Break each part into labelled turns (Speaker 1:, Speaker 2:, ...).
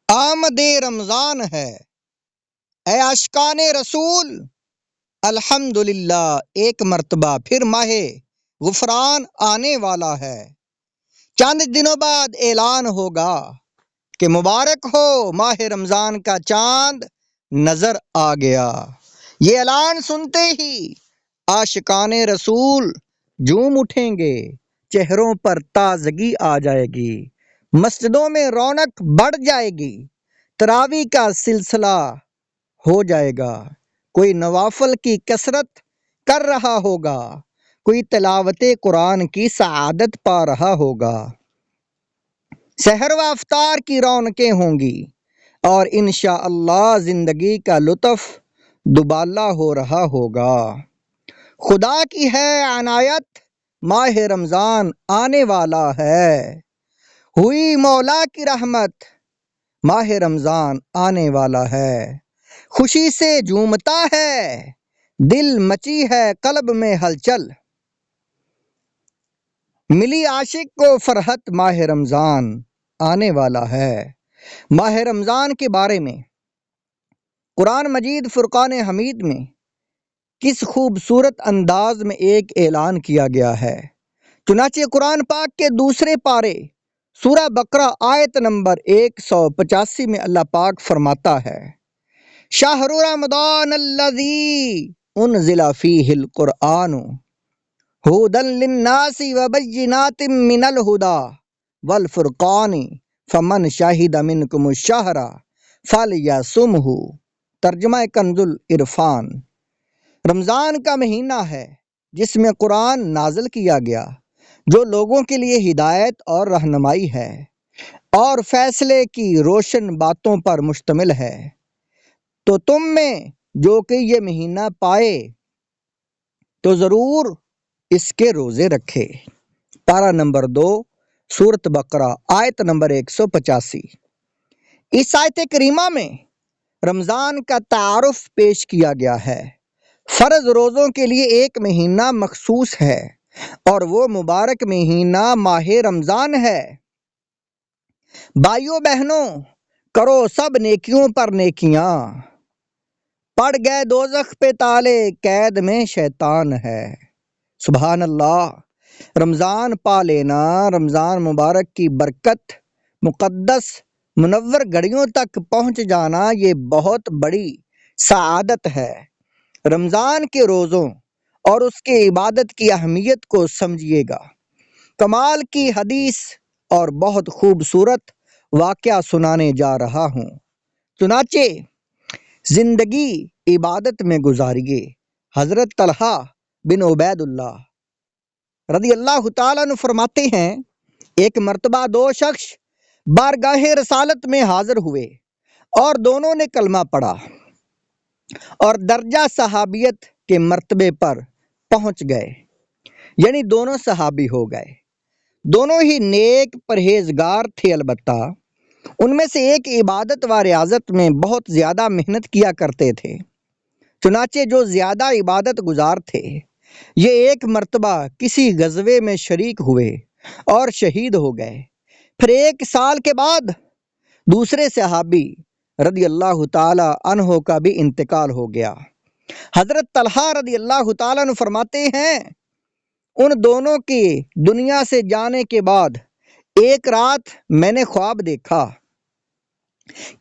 Speaker 1: آمد رمضان ہے، اے عاشقان رسول، الحمدللہ ایک مرتبہ پھر ماہ غفران آنے والا ہے۔ چند دنوں بعد اعلان ہوگا کہ مبارک ہو، ماہ رمضان کا چاند نظر آ گیا۔ یہ اعلان سنتے ہی عاشقان رسول جھوم اٹھیں گے، چہروں پر تازگی آ جائے گی، مسجدوں میں رونق بڑھ جائے گی، تراویح کا سلسلہ ہو جائے گا، کوئی نوافل کی کثرت کر رہا ہوگا، کوئی تلاوت قرآن کی سعادت پا رہا ہوگا، سحر و افطار کی رونقیں ہوں گی، اور انشاءاللہ زندگی کا لطف دوبالا ہو رہا ہوگا۔ خدا کی ہے عنایت، ماہ رمضان آنے والا ہے، ہوئی مولا کی رحمت، ماہ رمضان آنے والا ہے، خوشی سے جھومتا ہے دل، مچی ہے قلب میں ہلچل، ملی عاشق کو فرحت، ماہ رمضان آنے والا ہے۔ ماہ رمضان کے بارے میں قرآن مجید فرقان حمید میں کس خوبصورت انداز میں ایک اعلان کیا گیا ہے۔ چنانچہ قرآن پاک کے دوسرے پارے سورہ بقرہ آیت نمبر 185 میں اللہ پاک فرماتا ہے، شہر رمضان الذی انزل فیہ القرآن ھدی للناس وبینات من الھدی والفرقان فمن شہد منکم الشہر فلیصمہ۔ ترجمہ کنز العرفان۔ رمضان کا مہینہ ہے جس میں قرآن نازل کیا گیا، جو لوگوں کے لیے ہدایت اور رہنمائی ہے اور فیصلے کی روشن باتوں پر مشتمل ہے۔ تو تم میں جو کہ یہ مہینہ پائے تو ضرور اس کے روزے رکھے۔ پارہ نمبر 2 سورۃ بقرہ آیت نمبر 185۔ اس آیت کریمہ میں رمضان کا تعارف پیش کیا گیا ہے۔ فرض روزوں کے لیے ایک مہینہ مخصوص ہے اور وہ مبارک مہینہ ماہ رمضان ہے۔ بھائیوں بہنوں، کرو سب نیکیوں پر نیکیاں، پڑ گئے دوزخ پہ تالے، قید میں شیطان ہے۔ سبحان اللہ۔ رمضان پا لینا، رمضان مبارک کی برکت، مقدس منور گھڑیوں تک پہنچ جانا، یہ بہت بڑی سعادت ہے۔ رمضان کے روزوں اور اس کے عبادت کی اہمیت کو سمجھیے گا۔ کمال کی حدیث اور بہت خوبصورت واقعہ سنانے جا رہا ہوں۔ چنانچہ زندگی عبادت میں گزاریے۔ حضرت طلحہ بن عبید اللہ رضی اللہ تعالیٰ عنہ فرماتے ہیں، ایک مرتبہ دو شخص بارگاہ رسالت میں حاضر ہوئے اور دونوں نے کلمہ پڑھا اور درجہ صحابیت کے مرتبے پر پہنچ گئے، یعنی دونوں صحابی ہو گئے۔ دونوں ہی نیک پرہیزگار تھے، البتہ ان میں سے ایک عبادت و ریاضت میں بہت زیادہ محنت کیا کرتے تھے۔ چنانچہ جو زیادہ عبادت گزار تھے، یہ ایک مرتبہ کسی غزوے میں شریک ہوئے اور شہید ہو گئے۔ پھر 1 سال کے بعد دوسرے صحابی رضی اللہ تعالی عنہ کا بھی انتقال ہو گیا۔ حضرت طلحہ رضی اللہ تعالیٰ عنہ فرماتے ہیں، ان دونوں کی دنیا سے جانے کے بعد ایک رات میں نے خواب دیکھا۔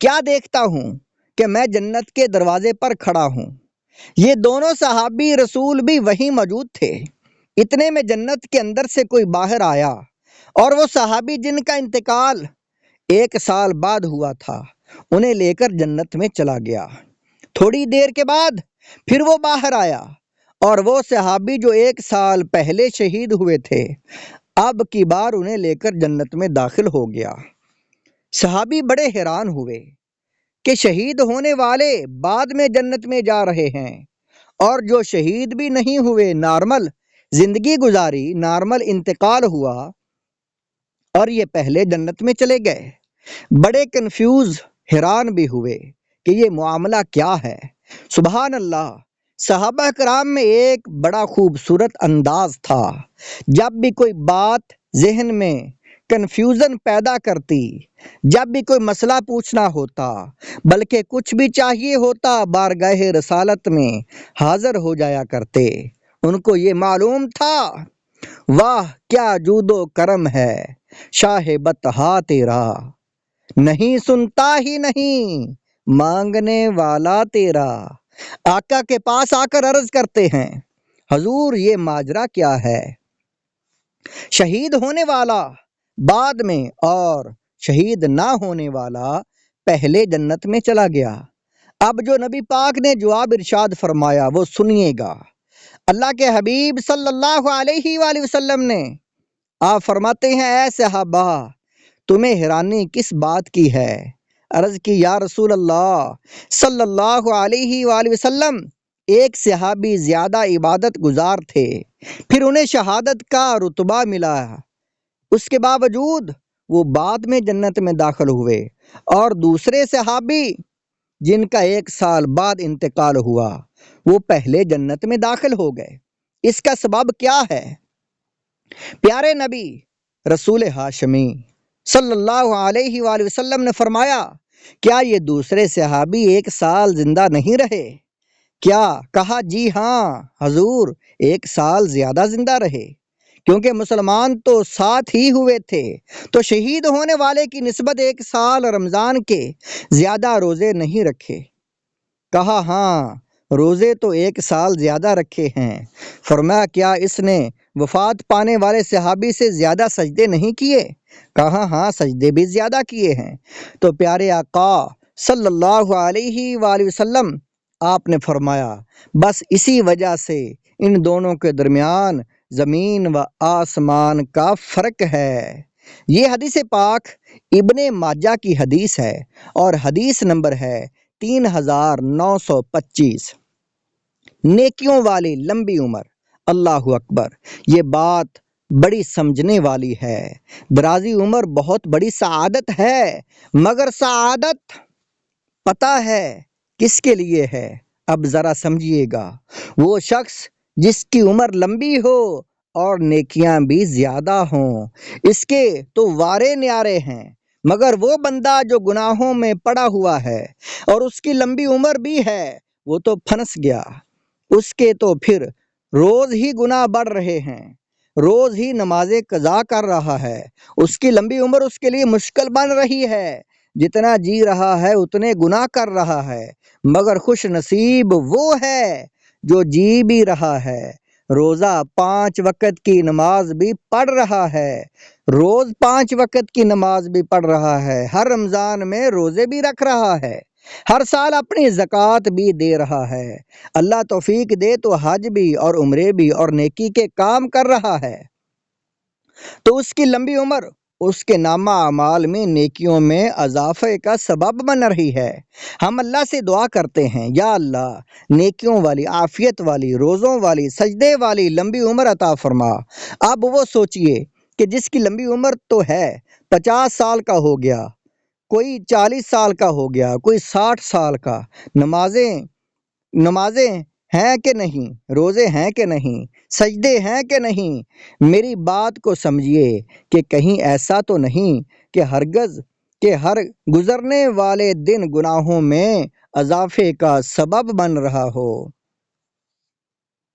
Speaker 1: کیا دیکھتا ہوں کہ میں جنت کے دروازے پر کھڑا ہوں، یہ دونوں صحابی رسول بھی وہیں موجود تھے۔ اتنے میں جنت کے اندر سے کوئی باہر آیا اور وہ صحابی جن کا انتقال 1 سال بعد ہوا تھا، انہیں لے کر جنت میں چلا گیا۔ تھوڑی دیر کے بعد پھر وہ باہر آیا اور وہ صحابی جو 1 سال پہلے شہید ہوئے تھے، اب کی بار انہیں لے کر جنت میں داخل ہو گیا۔ صحابی بڑے حیران ہوئے کہ شہید ہونے والے بعد میں جنت میں جا رہے ہیں، اور جو شہید بھی نہیں ہوئے، نارمل زندگی گزاری، نارمل انتقال ہوا، اور یہ پہلے جنت میں چلے گئے۔ بڑے کنفیوز، حیران بھی ہوئے کہ یہ معاملہ کیا ہے۔ سبحان اللہ۔ صحابہ کرام میں ایک بڑا خوبصورت انداز تھا، جب بھی کوئی بات ذہن میں کنفیوژن پیدا کرتی۔ جب بھی کوئی مسئلہ پوچھنا ہوتا، بلکہ کچھ بھی چاہیے ہوتا، بارگاہ رسالت میں حاضر ہو جایا کرتے۔ ان کو یہ معلوم تھا، واہ کیا جود و کرم ہے شاہ بطحا تیرا، نہیں سنتا ہی نہیں مانگنے والا تیرا۔ آقا کے پاس آ کر عرض کرتے ہیں، حضور یہ ماجرا کیا ہے؟ شہید ہونے والا بعد میں اور شہید نہ ہونے والا پہلے جنت میں چلا گیا۔ اب جو نبی پاک نے جواب ارشاد فرمایا وہ سنیے گا۔ اللہ کے حبیب صلی اللہ علیہ وآلہ وسلم نے آپ فرماتے ہیں، اے صحابہ تمہیں حیرانی کس بات کی ہے؟ عرض کی، یا رسول اللہ صلی اللہ علیہ وآلہ وسلم، ایک صحابی زیادہ عبادت گزار تھے، پھر انہیں شہادت کا رتبہ ملا، اس کے باوجود وہ بعد میں جنت میں داخل ہوئے، اور دوسرے صحابی جن کا 1 سال بعد انتقال ہوا وہ پہلے جنت میں داخل ہو گئے۔ اس کا سبب کیا ہے؟ پیارے نبی رسول ہاشمی صلی اللہ علیہ وآلہ وسلم نے فرمایا، کیا یہ دوسرے صحابی 1 سال زندہ نہیں رہے؟ کیا؟ کہا جی ہاں حضور، 1 سال زیادہ زندہ رہے، کیونکہ مسلمان تو ساتھ ہی ہوئے تھے، تو شہید ہونے والے کی نسبت 1 سال رمضان کے زیادہ روزے نہیں رکھے۔ کہا ہاں روزے تو 1 سال زیادہ رکھے ہیں۔ فرمایا کیا اس نے وفات پانے والے صحابی سے زیادہ سجدے نہیں کیے؟ کہا ہاں سجدے بھی زیادہ کیے ہیں۔ تو پیارے آقا صلی اللہ علیہ وآلہ وسلم آپ نے فرمایا، بس اسی وجہ سے ان دونوں کے درمیان زمین و آسمان کا فرق ہے۔ یہ حدیث پاک ابن ماجہ کی حدیث ہے اور حدیث نمبر ہے 3925۔ نیکیوں والی لمبی عمر، اللہ اکبر، یہ بات بڑی سمجھنے والی ہے۔ درازی عمر بہت بڑی سعادت ہے، مگر سعادت پتہ ہے کس کے لیے ہے؟ اب ذرا سمجھیے گا، وہ شخص جس کی عمر لمبی ہو اور نیکیاں بھی زیادہ ہوں، اس کے تو وارے نیارے ہیں، مگر وہ بندہ جو گناہوں میں پڑا ہوا ہے اور اس کی لمبی عمر بھی ہے، وہ تو پھنس گیا۔ اس کے تو پھر روز ہی گناہ بڑھ رہے ہیں، روز ہی نمازیں قضا کر رہا ہے، اس کی لمبی عمر اس کے لیے مشکل بن رہی ہے، جتنا جی رہا ہے اتنے گناہ کر رہا ہے، مگر خوش نصیب وہ ہے جو جی بھی رہا ہے، روزہ 5 وقت کی نماز بھی پڑھ رہا ہے، روز 5 وقت کی نماز بھی پڑھ رہا ہے، ہر رمضان میں روزے بھی رکھ رہا ہے، ہر سال اپنی زکوٰۃ بھی دے رہا ہے، اللہ توفیق دے تو حج بھی اور عمرے بھی اور نیکی کے کام کر رہا ہے، تو اس کی لمبی عمر اس کے نامہ اعمال میں نیکیوں میں اضافے کا سبب بن رہی ہے۔ ہم اللہ سے دعا کرتے ہیں، یا اللہ نیکیوں والی، عافیت والی، روزوں والی، سجدے والی لمبی عمر عطا فرما۔ اب وہ سوچئے کہ جس کی لمبی عمر تو ہے، 50 سال کا ہو گیا، کوئی 40 سال کا ہو گیا، کوئی 60 سال کا، نمازیں ہیں کہ نہیں، روزے ہیں کہ نہیں، سجدے ہیں کہ نہیں؟ میری بات کو سمجھیے کہ کہیں ایسا تو نہیں کہ ہرگز کہ ہر گزرنے والے دن گناہوں میں اضافے کا سبب بن رہا ہو۔